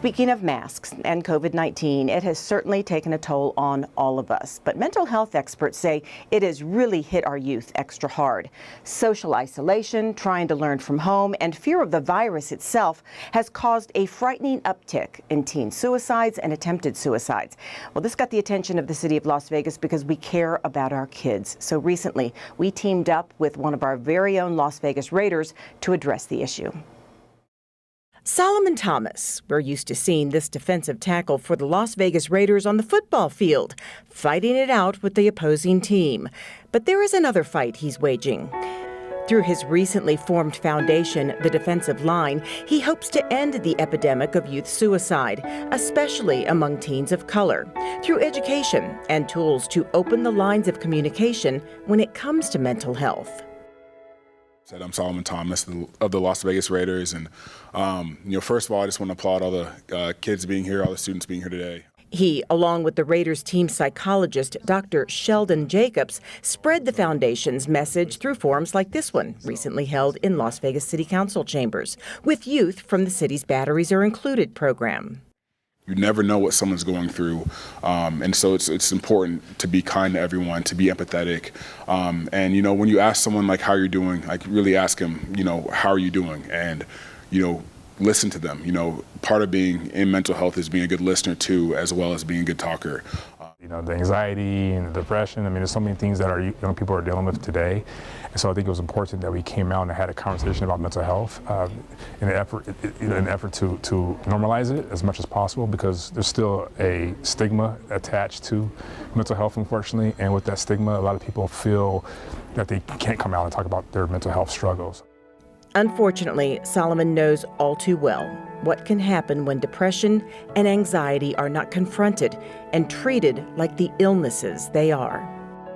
Speaking of masks and COVID-19, it has certainly taken a toll on all of us. But mental health experts say it has really hit our youth extra hard. Social isolation, trying to learn from home, and fear of the virus itself has caused a frightening uptick in teen suicides and attempted suicides. Well, this got the attention of the city of Las Vegas because we care about our kids. So recently, we teamed up with one of our very own Las Vegas Raiders to address the issue. Solomon Thomas, we're used to seeing this defensive tackle for the Las Vegas Raiders on the football field, fighting it out with the opposing team. But there is another fight he's waging. Through his recently formed foundation, the Defensive Line, he hopes to end the epidemic of youth suicide, especially among teens of color, through education and tools to open the lines of communication when it comes to mental health. I'm Solomon Thomas of the Las Vegas Raiders, and first of all, I just want to applaud all the kids being here, all the students being here today. He, along with the Raiders team psychologist, Dr. Sheldon Jacobs, spread the foundation's message through forums like this one, recently held in Las Vegas City Council chambers, with youth from the city's Batteries Are Included program. You never know what someone's going through, and so it's important to be kind to everyone, to be empathetic, and when you ask someone like how you're doing, like really ask them, how are you doing, and listen to them. Part of being in mental health is being a good listener too, as well as being a good talker. The anxiety and the depression, there's so many things that our young people are dealing with today. And so I think it was important that we came out and had a conversation about mental health in an effort to normalize it as much as possible, because there's still a stigma attached to mental health, unfortunately. And with that stigma, a lot of people feel that they can't come out and talk about their mental health struggles. Unfortunately, Solomon knows all too well what can happen when depression and anxiety are not confronted and treated like the illnesses they are.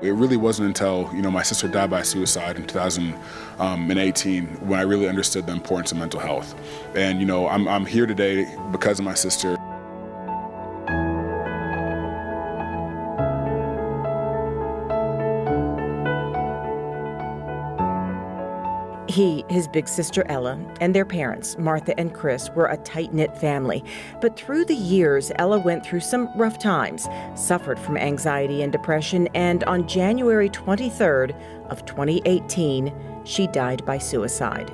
It really wasn't until, my sister died by suicide in 2018 when I really understood the importance of mental health. And, I'm here today because of my sister. He, his big sister Ella, and their parents, Martha and Chris, were a tight-knit family. But through the years, Ella went through some rough times, suffered from anxiety and depression, and on January 23rd of 2018, she died by suicide.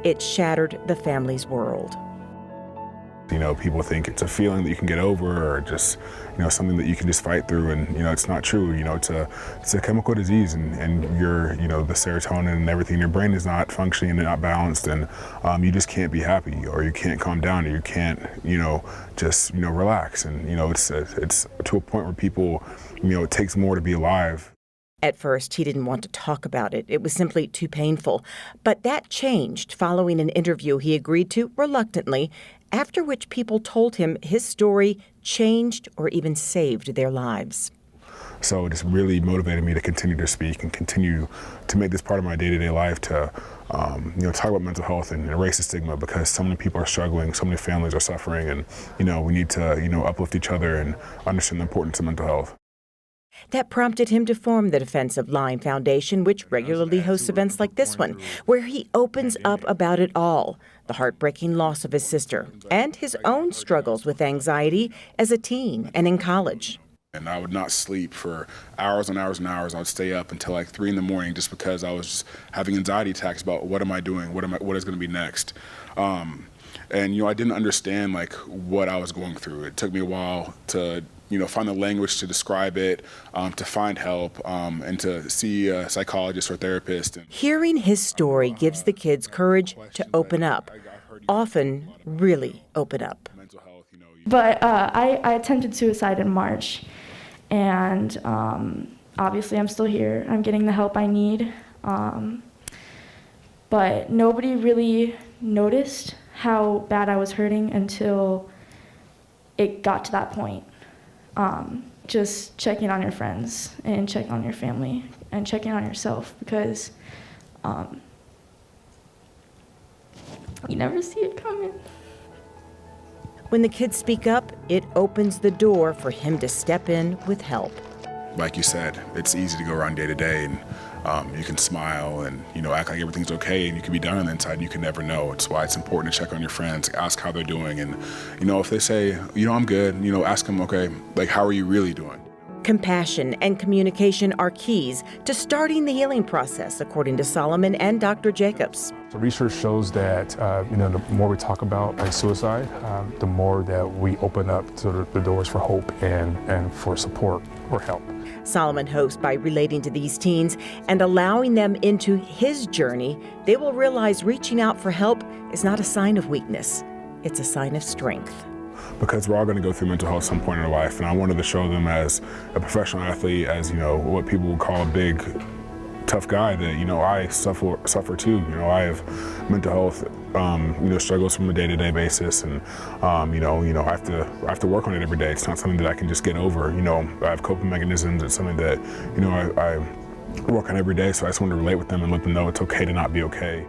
It shattered the family's world. People think it's a feeling that you can get over, or just, something that you can just fight through, and, it's not true. It's a chemical disease, and your, the serotonin and everything in your brain is not functioning and not balanced, and you just can't be happy, or you can't calm down, or you can't, just, relax. And, it's to a point where people, it takes more to be alive. At first, he didn't want to talk about it. It was simply too painful. But that changed following an interview he agreed to reluctantly, after which people told him his story changed or even saved their lives. So it just really motivated me to continue to speak and continue to make this part of my day-to-day life, to talk about mental health and erase the stigma, because so many people are struggling, so many families are suffering, and we need to uplift each other and understand the importance of mental health. That prompted him to form the Defensive Line Foundation, which regularly hosts events like this one, where he opens up about it all, the heartbreaking loss of his sister, and his own struggles with anxiety as a teen and in college. And I would not sleep for hours and hours and hours. I would stay up until like 3 a.m. just because I was having anxiety attacks about what am I doing, what is going to be next. And I didn't understand what I was going through. It took me a while to find the language to describe it, to find help, and to see a psychologist or therapist. Hearing his story gives the kids courage to open up, often really open up. But I attempted suicide in March, and obviously I'm still here. I'm getting the help I need, but nobody really noticed how bad I was hurting until it got to that point. Just checking on your friends and checking on your family and checking on yourself, because you never see it coming. When the kids speak up, it opens the door for him to step in with help. Like you said, it's easy to go around day to day and You can smile and, act like everything's okay, and you can be down on the inside and you can never know. It's why it's important to check on your friends, ask how they're doing. And, if they say, I'm good, ask them, okay, like, how are you really doing? Compassion and communication are keys to starting the healing process, according to Solomon and Dr. Jacobs. So research shows that the more we talk about suicide, the more that we open up to the doors for hope and for support or help. Solomon hopes by relating to these teens and allowing them into his journey, they will realize reaching out for help is not a sign of weakness. It's a sign of strength. Because we're all going to go through mental health at some point in our life, and I wanted to show them as a professional athlete, as what people would call a big, tough guy, that I suffer too. I have mental health, struggles from a day-to-day basis, and I have to work on it every day. It's not something that I can just get over. I have coping mechanisms. It's something that I work on every day. So I just want to relate with them and let them know it's okay to not be okay.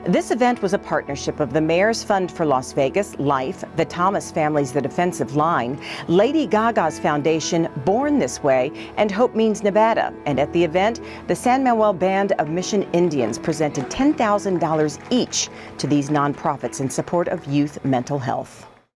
This event was a partnership of the Mayor's Fund for Las Vegas, Life, the Thomas Family's The Defensive Line, Lady Gaga's Foundation, Born This Way, and Hope Means Nevada. And at the event, the San Manuel Band of Mission Indians presented $10,000 each to these nonprofits in support of youth mental health.